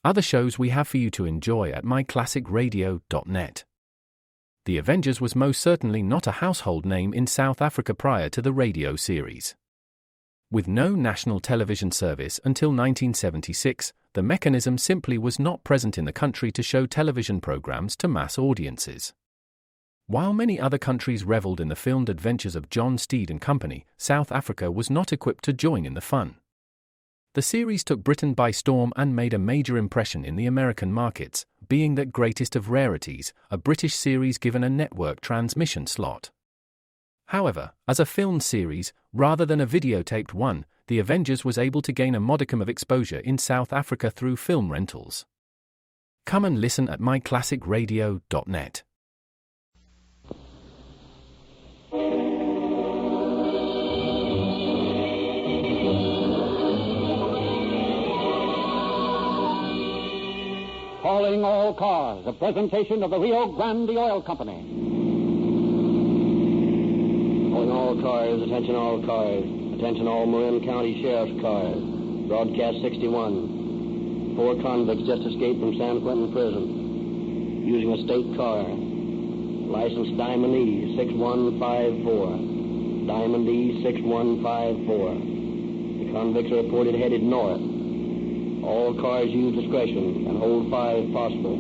other shows we have for you to enjoy at myclassicradio.net. The Avengers was most certainly not a household name in South Africa prior to the radio series. With no national television service until 1976, the mechanism simply was not present in the country to show television programs to mass audiences. While many other countries reveled in the filmed adventures of John Steed and company, South Africa was not equipped to join in the fun. The series took Britain by storm and made a major impression in the American markets, being that greatest of rarities, a British series given a network transmission slot. However, as a filmed series, rather than a videotaped one, The Avengers was able to gain a modicum of exposure in South Africa through film rentals. Come and listen at myclassicradio.net. Calling all cars, a presentation of the Rio Grande Oil Company. Calling all cars, attention all cars, attention all Marin County Sheriff's cars. Broadcast 61. 4 convicts just escaped from San Quentin prison using a state car. License Diamond E 6154. Diamond E 6154. The convicts are reported headed north. All cars use discretion and hold 5 if possible,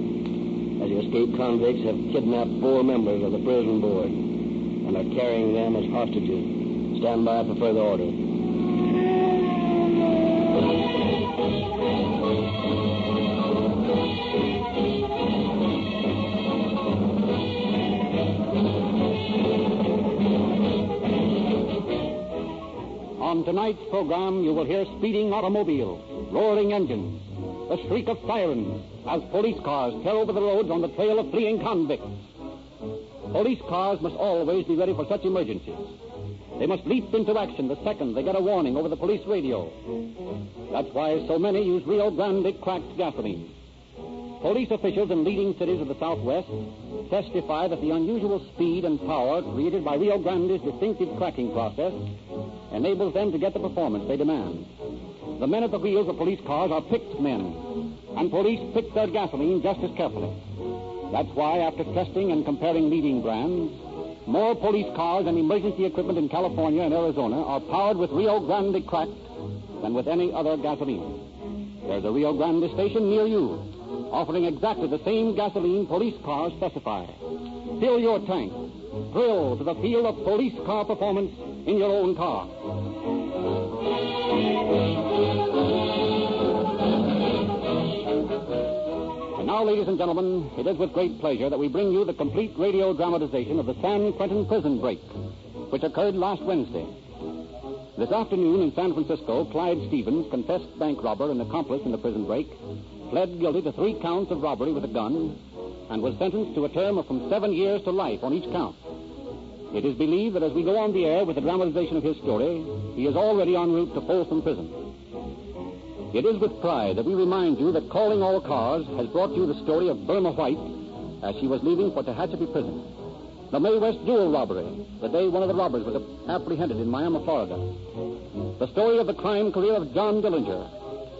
as the escaped convicts have kidnapped 4 members of the prison board and are carrying them as hostages. Stand by for further orders. On tonight's program, you will hear speeding automobiles, roaring engines, the shriek of sirens as police cars tear over the roads on the trail of fleeing convicts. Police cars must always be ready for such emergencies. They must leap into action the second they get a warning over the police radio. That's why so many use Rio Grande cracked gasoline. Police officials in leading cities of the Southwest testify that the unusual speed and power created by Rio Grande's distinctive cracking process enables them to get the performance they demand. The men at the wheels of police cars are picked men, and police pick their gasoline just as carefully. That's why, after testing and comparing leading brands, more police cars and emergency equipment in California and Arizona are powered with Rio Grande cracked than with any other gasoline. There's a Rio Grande station near you, offering exactly the same gasoline police cars specify. Fill your tank. Thrill to the feel of police car performance in your own car. And now, ladies and gentlemen, it is with great pleasure that we bring you the complete radio dramatization of the San Quentin prison break, which occurred last Wednesday. This afternoon in San Francisco, Clyde Stevens, confessed bank robber and accomplice in the prison break, pled guilty to 3 counts of robbery with a gun and was sentenced to a term of from 7 years to life on each count. It is believed that as we go on the air with the dramatization of his story, he is already en route to Folsom Prison. It is with pride that we remind you that Calling All Cars has brought you the story of Burma White as she was leaving for Tehachapi Prison. The Mae West jewel robbery, the day one of the robbers was apprehended in Miami, Florida. The story of the crime career of John Dillinger,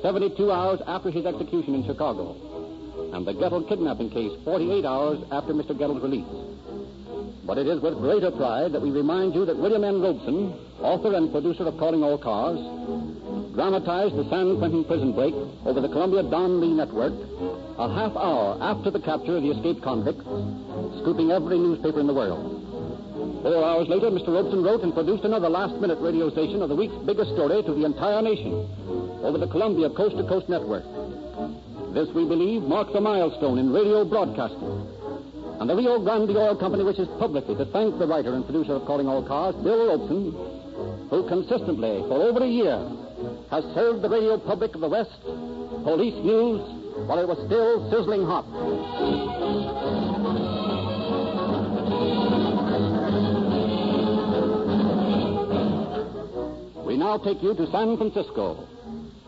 72 hours after his execution in Chicago. And the Gettle kidnapping case, 48 hours after Mr. Gettle's release. But it is with greater pride that we remind you that William N. Robeson, author and producer of Calling All Cars, dramatized the San Quentin prison break over the Columbia Don Lee Network a half hour after the capture of the escaped convicts, scooping every newspaper in the world. 4 hours later, Mr. Robeson wrote and produced another last-minute radio station of the week's biggest story to the entire nation over the Columbia Coast to Coast Network. This, we believe, marks a milestone in radio broadcasting. And the Rio Grande Oil Company wishes publicly to thank the writer and producer of Calling All Cars, Bill Robeson, who consistently, for over a year, has served the radio public of the West police news while it was still sizzling hot. We now take you to San Francisco,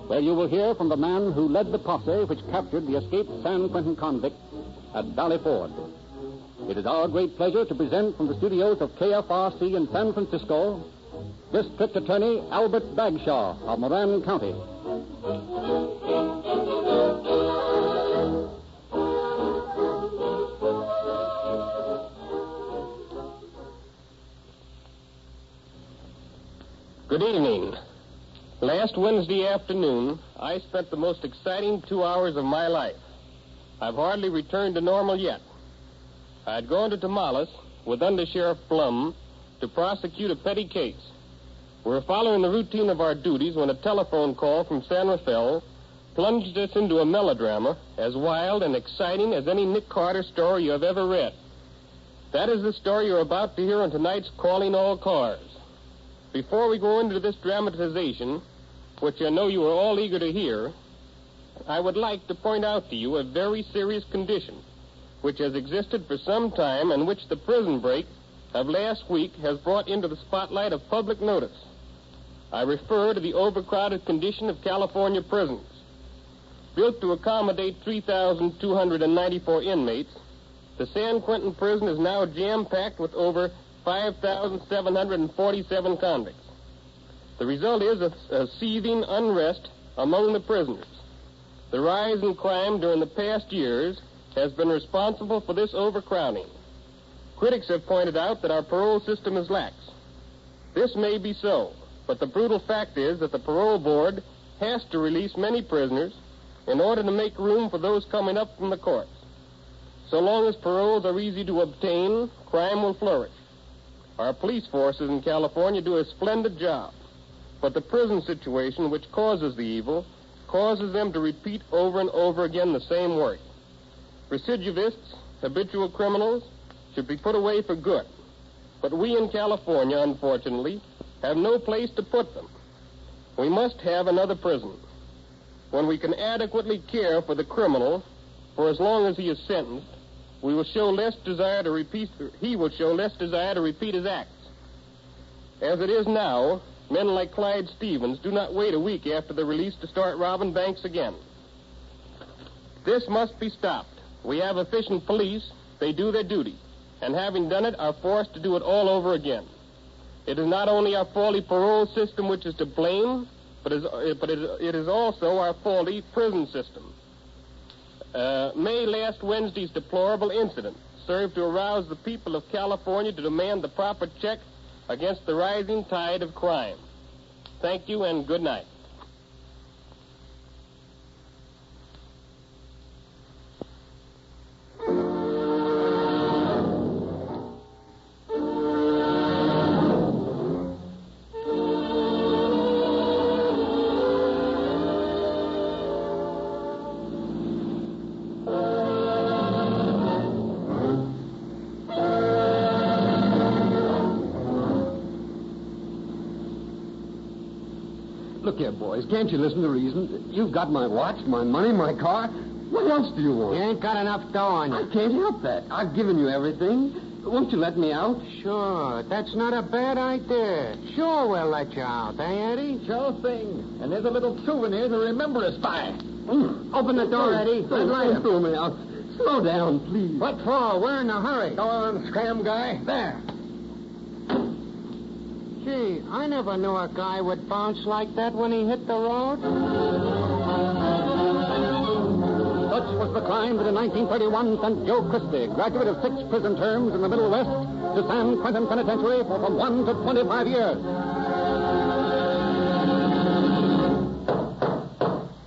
where you will hear from the man who led the posse which captured the escaped San Quentin convicts at Valley Ford. It is our great pleasure to present from the studios of KFRC in San Francisco, District Attorney Albert Bagshaw of Moran County. Good evening. Last Wednesday afternoon, I spent the most exciting 2 hours of my life. I've hardly returned to normal yet. I'd gone to Tamales with Under Sheriff Blum to prosecute a petty case. We were following the routine of our duties when a telephone call from San Rafael plunged us into a melodrama as wild and exciting as any Nick Carter story you have ever read. That is the story you're about to hear on tonight's Calling All Cars. Before we go into this dramatization, which I know you are all eager to hear, I would like to point out to you a very serious condition which has existed for some time and which the prison break of last week has brought into the spotlight of public notice. I refer to the overcrowded condition of California prisons. Built to accommodate 3,294 inmates, the San Quentin prison is now jam-packed with over 5,747 convicts. The result is a seething unrest among the prisoners. The rise in crime during the past years has been responsible for this overcrowding. Critics have pointed out that our parole system is lax. This may be so, but the brutal fact is that the parole board has to release many prisoners in order to make room for those coming up from the courts. So long as paroles are easy to obtain, crime will flourish. Our police forces in California do a splendid job, but the prison situation, which causes the evil, causes them to repeat over and over again the same work. Recidivists, habitual criminals, should be put away for good. But we in California, unfortunately, have no place to put them. We must have another prison. When we can adequately care for the criminal for as long as he is sentenced, he will show less desire to repeat his acts. As it is now, men like Clyde Stevens do not wait a week after they're released to start robbing banks again. This must be stopped. We have efficient police. They do their duty, and having done it, are forced to do it all over again. It is not only our faulty parole system which is to blame, but it is also our faulty prison system. May last Wednesday's deplorable incident served to arouse the people of California to demand the proper check against the rising tide of crime. Thank you and good night. Look here, boys, can't you listen to reason? You've got my watch, my money, my car. What else do you want? You ain't got enough dough on you. I can't help that. I've given you everything. Won't you let me out? Sure, that's not a bad idea. Sure, we'll let you out, eh, Eddie? Sure thing. And there's a little souvenir to remember us by. Open the door, Eddie. Don't throw me out. Slow down, please. What for? We're in a hurry. Go on, scram guy. There. Gee, I never knew a guy would bounce like that when he hit the road. Such was the crime that in 1931 sent Joe Christie, graduate of 6 prison terms in the Middle West, to San Quentin Penitentiary for from 1 to 25 years.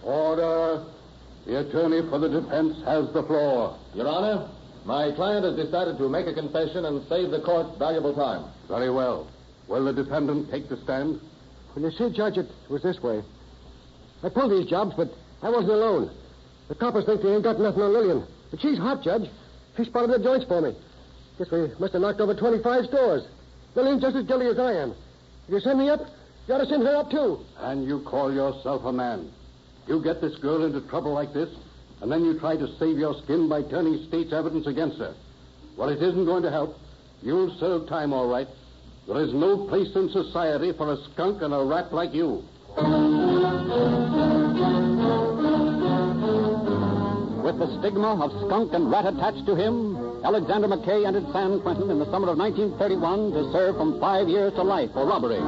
Order. The attorney for the defense has the floor. Your Honor, my client has decided to make a confession and save the court valuable time. Very well. Will the defendant take the stand? Well, you see, Judge, it was this way. I pulled these jobs, but I wasn't alone. The coppers think they ain't got nothing on Lillian. But she's hot, Judge. She spotted the joints for me. Guess we must have knocked over 25 stores. Lillian's just as guilty as I am. If you send me up, you ought to send her up, too. And you call yourself a man. You get this girl into trouble like this, and then you try to save your skin by turning state's evidence against her. Well, it isn't going to help. You'll serve time, all right. There is no place in society for a skunk and a rat like you. With the stigma of skunk and rat attached to him, Alexander McKay entered San Quentin in the summer of 1931 to serve from 5 years to life for robbery.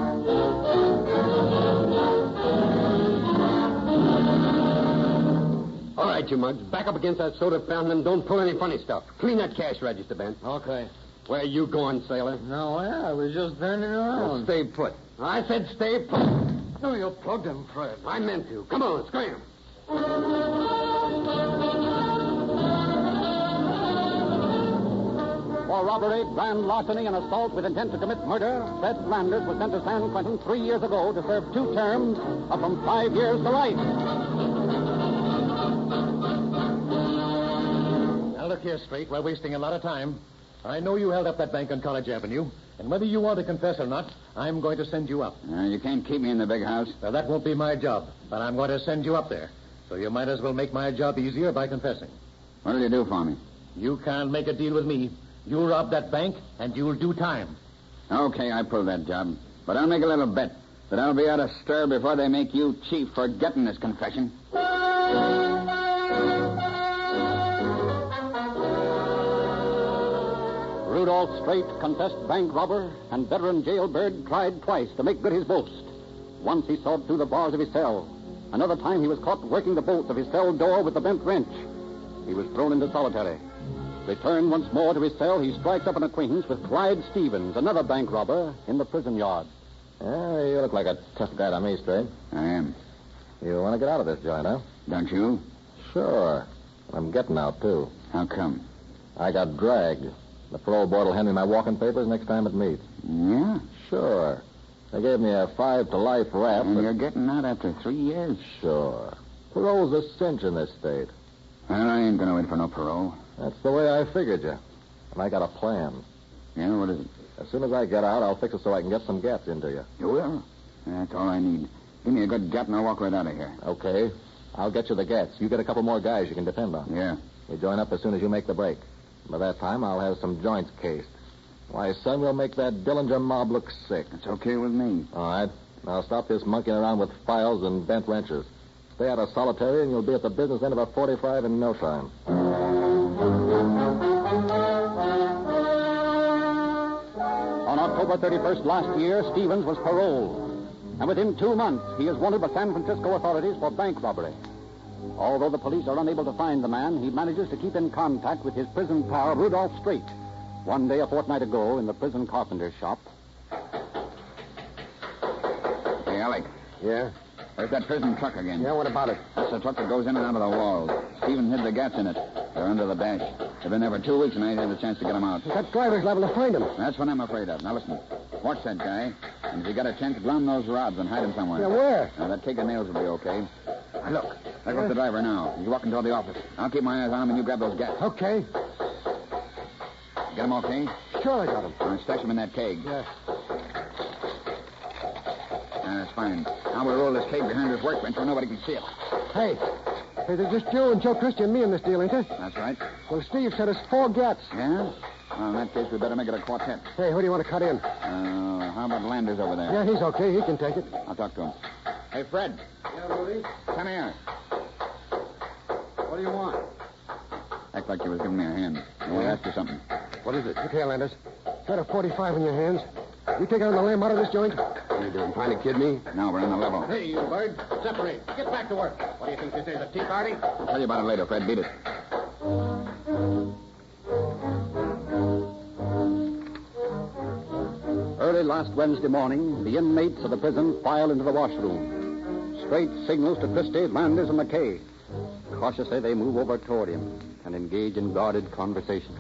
All right, you mugs. Back up against that soda fountain and don't pull any funny stuff. Clean that cash register, Ben. Okay. Where you going, sailor? No, I was just turning around. Well, stay put. I said stay put. No, you plugged him, Fred. I meant to. Come on, scram. For robbery, grand larceny, and assault with intent to commit murder, Fred Landers was sent to San Quentin 3 years ago to serve 2 terms of from 5 years to life. Now, look here, Straight. We're wasting a lot of time. I know you held up that bank on College Avenue, and whether you want to confess or not, I'm going to send you up. You can't keep me in the big house. Now, that won't be my job, but I'm going to send you up there. So you might as well make my job easier by confessing. What'll you do for me? You can't make a deal with me. You'll rob that bank, and you'll do time. Okay, I pulled that job. But I'll make a little bet that I'll be out of stir before they make you chief for getting this confession. Rudolph Strait, confessed bank robber, and veteran jailbird tried twice to make good his boast. Once he sawed through the bars of his cell. Another time he was caught working the bolts of his cell door with the bent wrench. He was thrown into solitary. Returned once more to his cell, he strikes up an acquaintance with Clyde Stevens, another bank robber, in the prison yard. Yeah, you look like a tough guy to me, Straight. I am. You want to get out of this joint, huh? Don't you? Sure. I'm getting out, too. How come? I got dragged. The parole board will hand me my walking papers next time it meets. Yeah? Sure. They gave me a 5 to life rap. And you're getting out after 3 years? Sure. Parole's a cinch in this state. Well, I ain't going to wait for no parole. That's the way I figured you. And I got a plan. Yeah, what is it? As soon as I get out, I'll fix it so I can get some gaps into you. You will? That's all I need. Give me a good gap and I'll walk right out of here. Okay. I'll get you the gats. You get a couple more guys you can depend on. Yeah. We join up as soon as you make the break. By that time, I'll have some joints cased. Why, son, we'll make that Dillinger mob look sick. It's okay with me. All right. Now stop this monkeying around with files and bent wrenches. Stay out of solitary, and you'll be at the business end of a 45 in no time. On October 31st last year, Stevens was paroled. And within 2 months, he is wanted by San Francisco authorities for bank robbery. Although the police are unable to find the man, he manages to keep in contact with his prison pal, Rudolph Strait. One day, a fortnight ago, in the prison carpenter's shop. Hey, Alec. Yeah? There's that prison truck again. Yeah, what about it? That's the truck that goes in and out of the walls. Stephen hid the gaps in it. They're under the dash. They've been there for 2 weeks, and I ain't had a chance to get them out. That driver's liable to find him. That's what I'm afraid of. Now, listen. Watch that guy. And if you got a chance, glom those rods and hide him somewhere. Yeah, where? Now, that cake of nails will be okay. Now, look. There goes the driver now. He's walking toward the office. I'll keep my eyes on him, and you grab those gaps. Okay. Get him okay? Sure I got him. Now, stash him in that keg. Yeah. That's fine. Now we'll roll this keg behind this workbench where nobody can see it. Hey, there's just Joe and Joe Christie and me in this deal, ain't there? That's right. Well, Steve said it's 4 gaps. Yeah? Well, in that case, we better make it a quartet. Hey, who do you want to cut in? How about Landers over there? Yeah, he's okay. He can take it. I'll talk to him. Hey, Fred. Yeah, Rudy? Come here. What do you want? Act like you was giving me a hand. I want to ask you something. What is it? Look here, Landers. You got a 45 in your hands. You take on the lamb out of this joint? What are you doing, trying to kid me? No, we're on the level. Hey, you bird. Separate. Get back to work. What do you think this is, a tea party? I'll tell you about it later, Fred. Beat it. Early last Wednesday morning, the inmates of the prison file into the washroom. Strait signals to Christie, Landers, and McKay. Cautiously, they move over toward him and engage in guarded conversation.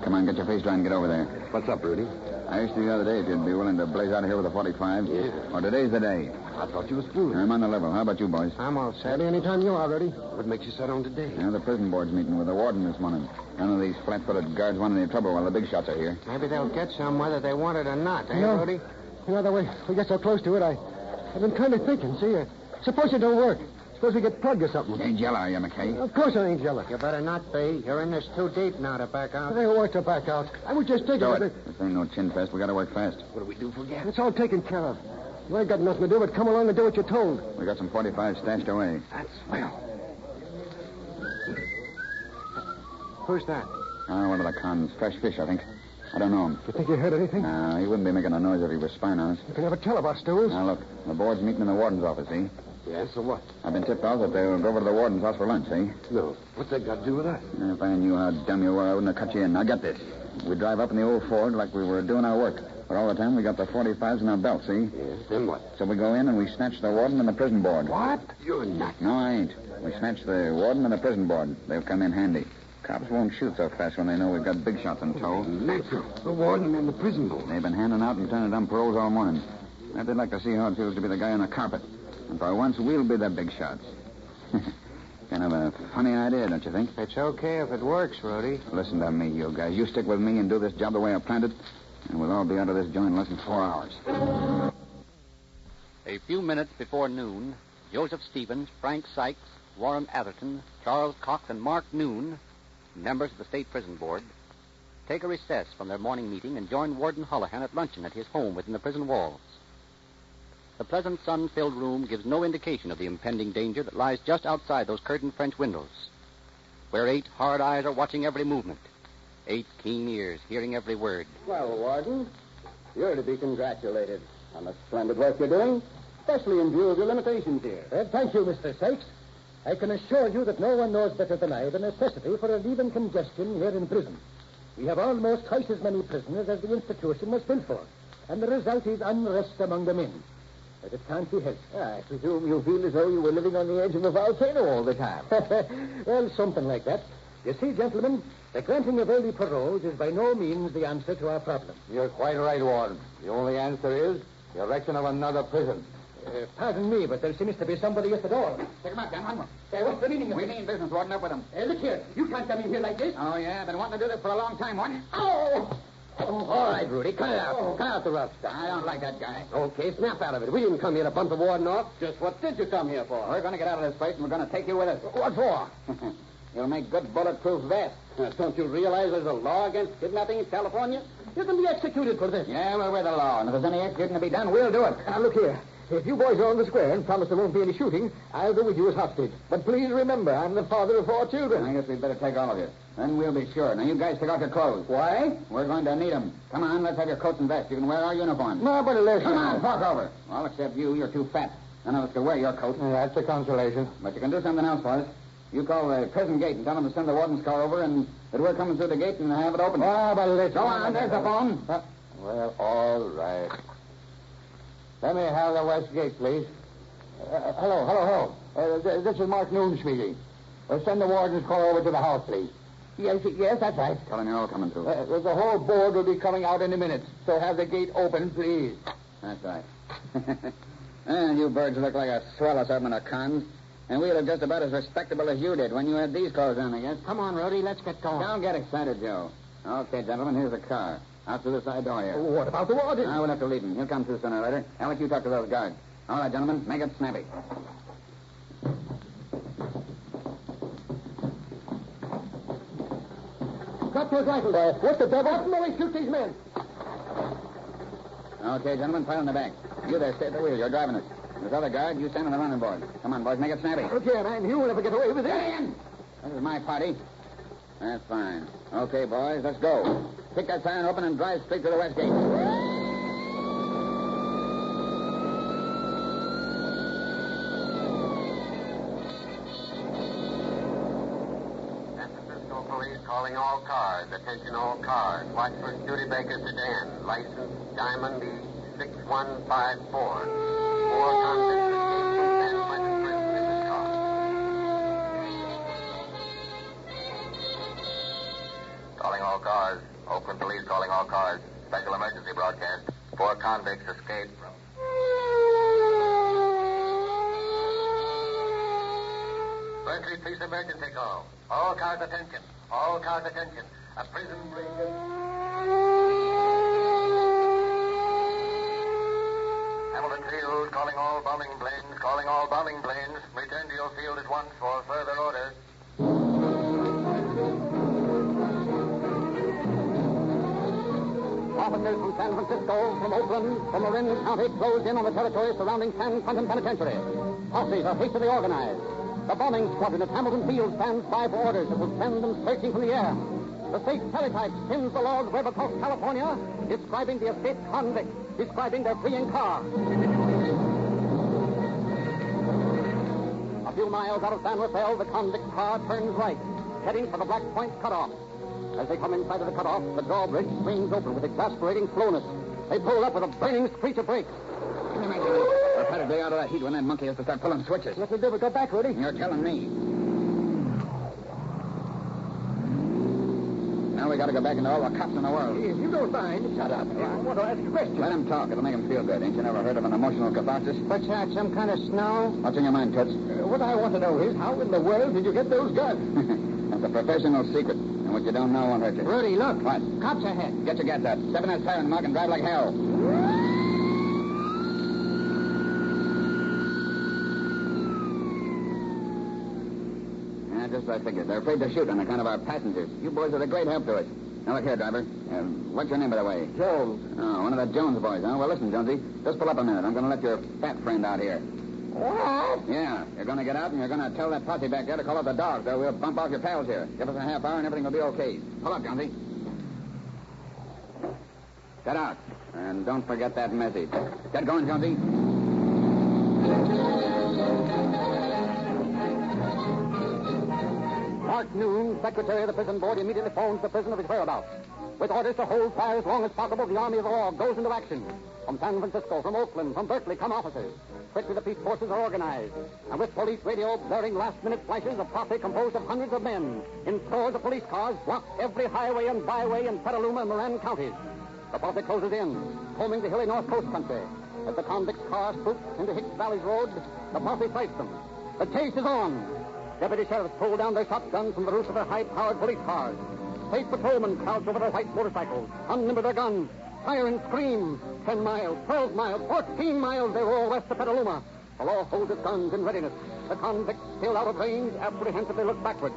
Come on, get your face dry and get over there. What's up, Rudy? I asked you the other day if you'd be willing to blaze out of here with a 45. Yeah. Or today's the day. I thought you was through. I'm on the level. How about you, boys? I'm all set. Anytime you are, Rudy. What makes you set on today? Yeah, the prison board's meeting with the warden this morning. None of these flat-footed guards want any trouble while the big shots are here. Maybe they'll get some whether they want it or not, eh, No. Rudy? You know, the way we get so close to it, I've been kind of thinking. See, suppose it don't work. Suppose we get plugged or something. You ain't yellow, are you, McKay? Of course I ain't jealous. You better not be. You're in this too deep now to back out. I ain't worth to back out. I was just thinking Do of it. This ain't no chin fest. We gotta work fast. What do we do for gas? It's all taken care of. You ain't got nothing to do but come along and do what you're told. We got some 45 stashed away. That's swell. Who's that? One of the cons. Fresh fish, I think. I don't know him. You think you heard anything? No, he wouldn't be making a noise if he was spying on us. You can never tell about stools. Now, look. The board's meeting in the warden's office, see? Yeah, so what? I've been tipped off that they'll go over to the warden's house for lunch, see? No. What's that got to do with us? If I knew how dumb you were, I wouldn't have cut you in. Now, get this. We drive up in the old Ford like we were doing our work. But all the time we got the 45s in our belt, see? Yes, then what? So we go in and we snatch the warden and the prison board. What? You're nuts. No, I ain't. We snatch the warden and the prison board. They'll come in handy. Cops won't shoot so fast when they know we've got big shots in tow. Natural. The warden and the prison board. They've been handing out lieutenant paroles all morning. They'd like to see how it feels to be the guy on the carpet. And for once, we'll be the big shots. Kind of a funny idea, don't you think? It's okay if it works, Rhodey. Listen to me, you guys. You stick with me and do this job the way I planned it, and we'll all be out of this joint in less than 4 hours. A few minutes before noon, Joseph Stevens, Frank Sykes, Warren Atherton, Charles Cox, and Mark Noon, members of the State Prison Board, take a recess from their morning meeting and join Warden Holohan at luncheon at his home within the prison walls. The pleasant sun-filled room gives no indication of the impending danger that lies just outside those curtained French windows, where 8 hard eyes are watching every movement, 8 keen ears hearing every word. Well, Warden, you're to be congratulated on the splendid work you're doing, especially in view of your limitations here. Thank you, Mr. Sykes. I can assure you that no one knows better than I the necessity for relieving congestion here in prison. We have almost twice as many prisoners as the institution was built for, and the result is unrest among the men. But it can't be helped. I presume you feel as though you were living on the edge of a volcano all the time. Well, something like that. You see, gentlemen, the granting of early paroles is by no means the answer to our problem. You're quite right, Warden. The only answer is the erection of another prison. Pardon me, but there seems to be somebody at the door. Take him out, Dan. One more. What's the meaning of We this? mean business, Warden. Up with him. Look here. You can't come in here like this. Oh, yeah? I've been wanting to do this for a long time, Warden. Oh! All right, Rudy, cut it out. Cut out the rough stuff. I don't like that guy. Okay, snap out of it. We didn't come here to bump the warden off. Just what did you come here for? We're going to get out of this place, and we're going to take you with us. What for? You'll make good bulletproof vests. Don't you realize there's a law against kidnapping in California? You can be executed for this. Yeah, well, we're the law, and if there's any executing to be done, we'll do it. Now, look here. If you boys are on the square and promise there won't be any shooting, I'll go with you as hostage. But please remember, I'm the father of 4 children. I guess we'd better take all of you. Then we'll be sure. Now, you guys take off your clothes. Why? We're going to need them. Come on, let's have your coats and vests. You can wear our uniforms. No, but listen. Come on, talk over. Well, except you, you're too fat. None of us can wear your coat. That's a consolation. But you can do something else for us. You call the prison gate and tell them to send the warden's car over and that we're coming through the gate and have it open. But listen. Go on, there's the phone. Well, all right. Let me have the west gate, please. Hello. This is Mark Noon speaking. Send the warden's car over to the house, please. Yes, that's right. Tell them you're all coming through. The whole board will be coming out in a minute, so have the gate open, please. That's right. You birds look like a swell assortment of cons. And we look just about as respectable as you did when you had these clothes on, I guess. Come on, Rhodey, let's get going. Don't get excited, Joe. Okay, gentlemen, here's the car. Out through the side door here. What about the warden? I will have to leave him. He'll come through sooner or later. I'll let you talk to those guards. All right, gentlemen, make it snappy. Drop those rifles. What the devil? What's the way? Shoot these men. Okay, gentlemen, pile in the back. You there, stay at the wheel. You're driving us. This other guard, you stand on the running board. Come on, boys, make it snappy. Okay, man, you'll never get away with it. This is my party. That's fine. Okay, boys, let's go. Kick that siren open and drive straight to the west gate. San Francisco Police calling all cars. Attention all cars. Watch for Studebaker sedan. License Diamond E6154. 4 convicts escaped from San Quentin prison in this car. Calling all cars. Oakland Police calling all cars. Special emergency broadcast. 4 convicts escaped from... Berkeley Police emergency call. All cars attention. All cars attention. A prison break. Hamilton Field calling all bombing planes. Calling all bombing planes. Return to your field at once for further orders. Officers from San Francisco, from Oakland, from Marin County closed in on the territory surrounding San Quentin Penitentiary. Posses are hastily organized. The bombing squadron at Hamilton Field stands by for orders that will send them searching from the air. The state teletype spins the log web across California, describing the escaped convicts, describing their fleeing car. A few miles out of San Rafael, the convict car turns right, heading for the Black Point cutoff. As they come in sight of the cutoff, the drawbridge swings open with exasperating slowness. They pulled up with a burning screech of brakes. We're practically out of that heat when that monkey has to start pulling switches. Let me do it. Go back, Rudy. You're telling me. Now we got to go back into all the cops in the world. If you don't mind, shut up. I want to ask a question. Let him talk. It'll make him feel good. Ain't you never heard of an emotional catharsis? What's that, some kind of snow? What's in your mind, Toots? What I want to know is, how in the world did you get those guns? That's a professional secret. And what you don't know won't hurt you. Rudy, look. What? Cops ahead. Get your gats out. Step in that siren mark and drive like hell. Yeah, just as I figured. They're afraid to shoot on account of our passengers. You boys are a great help to us. Now, look here, driver. What's your name, by the way? Jones. Oh, one of the Jones boys, huh? Well, listen, Jonesy. Just pull up a minute. I'm going to let your fat friend out here. What? Yeah, you're going to get out and you're going to tell that posse back there to call out the dogs, or we'll bump off your pals here. Give us a half hour and everything will be okay. Pull up, Jonesy. Get out. And don't forget that message. Get going, Jonesy. Mark Noon, secretary of the prison board, immediately phones the prison of his whereabouts. With orders to hold fire as long as possible, the army of the law goes into action. From San Francisco, from Oakland, from Berkeley come officers. Quickly the peace forces are organized. And with police radio blaring last-minute flashes, a posse composed of hundreds of men in scores of police cars block every highway and byway in Petaluma and Marin counties. The posse closes in, combing the hilly north coast country. As the convicts' car swoops into Hicks Valley's road, the posse sights them. The chase is on. Deputy sheriffs pull down their shotguns from the roofs of their high-powered police cars. State patrolmen crouch over their white motorcycles, unlimber their guns, fire and scream. 10 miles, 12 miles, 14 miles they roll west of Petaluma. The law holds its guns in readiness. The convicts, still out of range, apprehensively look backward.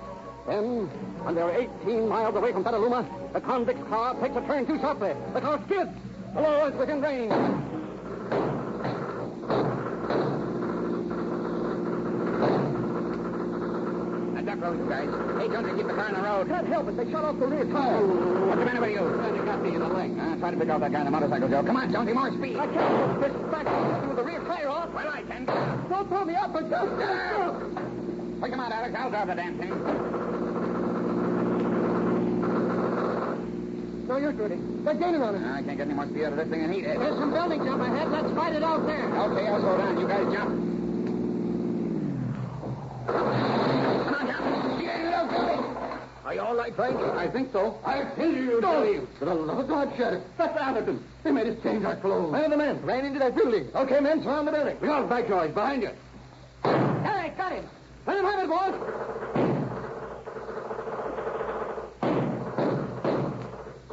Then, when they're 18 miles away from Petaluma, the convict's car takes a turn too sharply. The car skids. The law is within range. Duck road, guys. Hey, Jonesy, keep the car on the road. Can't help it. They shot off the rear tire. What's the matter with you? They got me in the leg. Try to pick off that guy on the motorcycle, Joe. Come on, Jonesy, more speed. I can't get this back with the rear tire off. Well, I can. Don't pull me up, but just... Pick him out, Alex. I'll drive the damn thing. No use, Rudy. They're gaining on us. I can't get any more speed out of this thing than he did. There's some buildings up ahead. Let's fight it out there. Okay, I'll slow down. You guys jump. Are you all right, Frank? I think so. I tell you, Dave. For the love of God, Sheriff. That's Allerton. They made us change our clothes. Where are the men? Ran into that building. Okay, men, surround the building. We got him back, George. Behind you. Hey, got him. Let him have it, boys.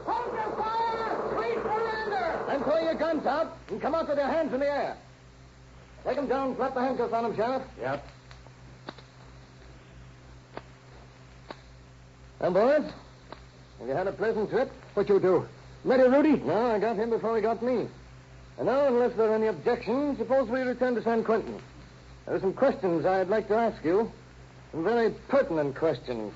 Hold your fire! Please surrender! Then throw your guns out and come out with your hands in the air. Take them down, slap the handcuffs on them, Sheriff. Yep. And, boys, have you had a pleasant trip? What you do? Ready, Rudy? No, I got him before he got me. And now, unless there are any objections, suppose we return to San Quentin. There are some questions I'd like to ask you. Some very pertinent questions.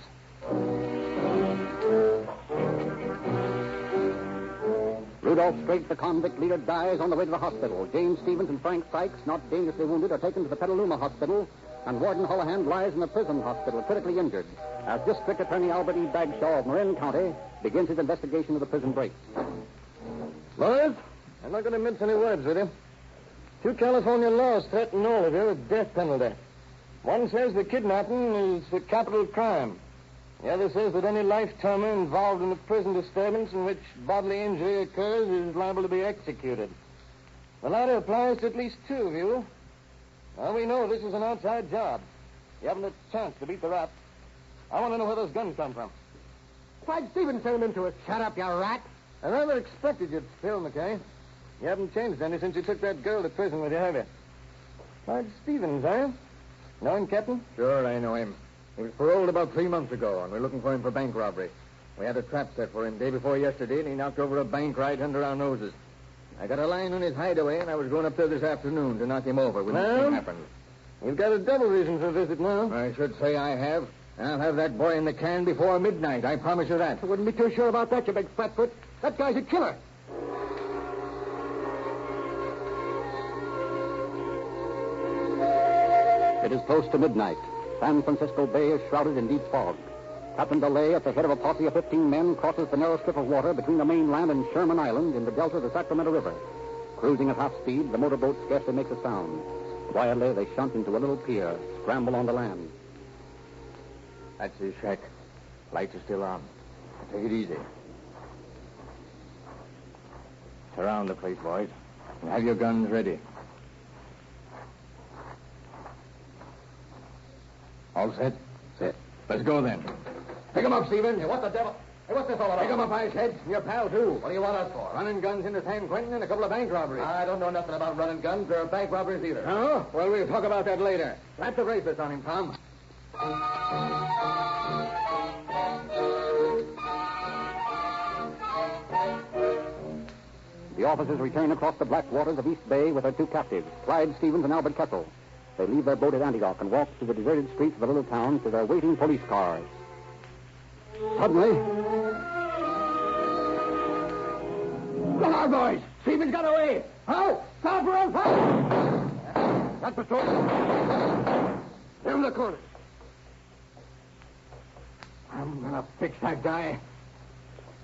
Rudolph Strait, the convict leader, dies on the way to the hospital. James Stevens and Frank Sykes, not dangerously wounded, are taken to the Petaluma Hospital, and Warden Holohan lies in the prison hospital, critically injured, as District Attorney Albert E. Bagshaw of Marin County begins his investigation of the prison break. Boys, I'm not going to mince any words with you. 2 California laws threaten all of you with death penalty. One says the kidnapping is a capital crime. The other says that any life-termer involved in a prison disturbance in which bodily injury occurs is liable to be executed. The latter applies to at least 2 of you. Now, we know this is an outside job. You haven't a chance to beat the rap. I want to know where those guns come from. Why'd Stevens send them into us? Shut up, you rat. I rather expected you'd spill, McKay. You haven't changed any since you took that girl to prison with you, have you? Why'd Stevens, eh? Know him, Captain? Sure, I know him. He was paroled about 3 months ago, and we're looking for him for bank robbery. We had a trap set for him day before yesterday, and he knocked over a bank right under our noses. I got a line on his hideaway, and I was going up there this afternoon to knock him over when this thing happened. You've got a double reason for a visit now. I should say I have. I'll have that boy in the can before midnight. I promise you that. I wouldn't be too sure about that, you big fatfoot. That guy's a killer. It is close to midnight. San Francisco Bay is shrouded in deep fog. Captain DeLay, at the head of a posse of 15 men, crosses the narrow strip of water between the mainland and Sherman Island in the delta of the Sacramento River. Cruising at half speed, the motorboat scarcely makes a sound. Quietly, they shunt into a little pier, scramble on the land. That's his shack. Lights are still on. Take it easy. Surround the place, boys. And have your guns ready. All set? Set. Let's go then. Pick him up, Stephen. Hey, what the devil? Hey, what's this all about? Pick him up, Icehead. Your pal, too. What do you want us for? Running guns into San Quentin and a couple of bank robberies. I don't know nothing about running guns or bank robberies either. Oh? Well, we'll talk about that later. Slap the bracelets on him, Tom. The officers return across the black waters of East Bay with their two captives, Clyde Stevens and Albert Kessel. They leave their boat at Antioch and walk through the deserted streets of the little town to their waiting police cars. Suddenly... Look out, boys! Stevens got away! How? Stop or I'll fire! That patrol. They're in the corner. I'm gonna fix that guy.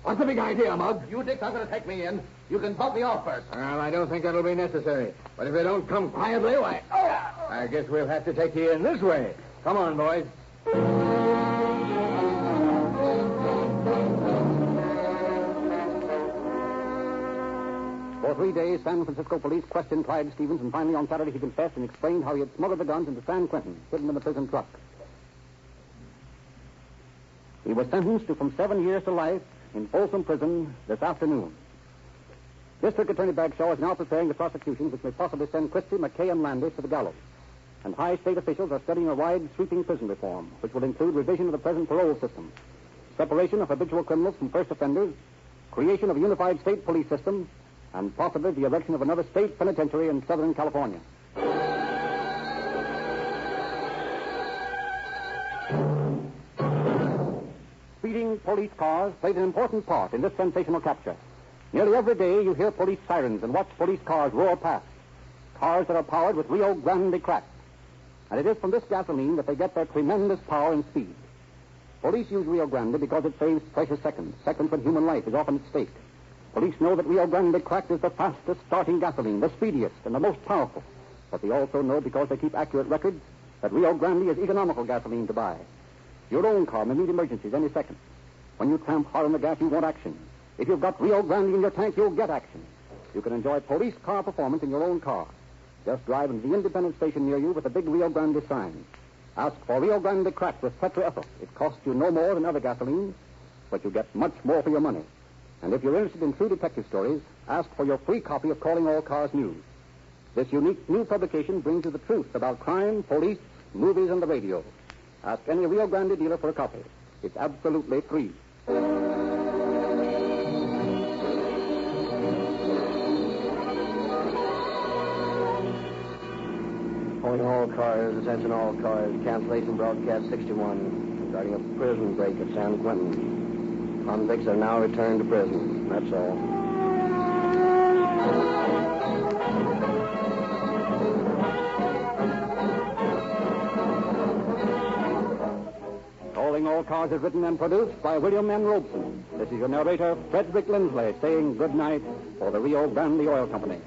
What's the big idea, Mug? You dicks aren't gonna take me in. You can bump me off first. Well, I don't think that'll be necessary. But if they don't come quietly, why... I guess we'll have to take you in this way. Come on, boys. For 3 days, San Francisco police questioned Clyde Stevens, and finally on Saturday he confessed and explained how he had smuggled the guns into San Quentin, hidden in the prison truck. He was sentenced to from 7 years to life in Folsom Prison this afternoon. District Attorney Bagshaw is now preparing the prosecution which may possibly send Christie, McKay, and Landy to the gallows. And high state officials are studying a wide, sweeping prison reform, which will include revision of the present parole system, separation of habitual criminals from first offenders, creation of a unified state police system, and possibly the erection of another state penitentiary in Southern California. Speeding police cars played an important part in this sensational capture. Nearly every day you hear police sirens and watch police cars roar past. Cars that are powered with Rio Grande crack. And it is from this gasoline that they get their tremendous power and speed. Police use Rio Grande because it saves precious seconds when human life is often at stake. Police know that Rio Grande cracked is the fastest starting gasoline, the speediest, and the most powerful. But they also know, because they keep accurate records, that Rio Grande is economical gasoline to buy. Your own car may meet emergencies any second. When you tramp hard on the gas, you want action. If you've got Rio Grande in your tank, you'll get action. You can enjoy police car performance in your own car. Just drive into the independent station near you with a big Rio Grande sign. Ask for Rio Grande cracked with tetraethyl. It costs you no more than other gasolines, but you get much more for your money. And if you're interested in true detective stories, ask for your free copy of Calling All Cars News. This unique new publication brings you the truth about crime, police, movies, and the radio. Ask any Rio Grande dealer for a copy. It's absolutely free. Calling all cars, attention all cars, cancellation broadcast 61 regarding a prison break at San Quentin. Convicts are now returned to prison. That's all. Calling All Cars is written and produced by William N. Robeson. This is your narrator, Frederick Lindsley, saying good night for the Rio Grande Oil Company.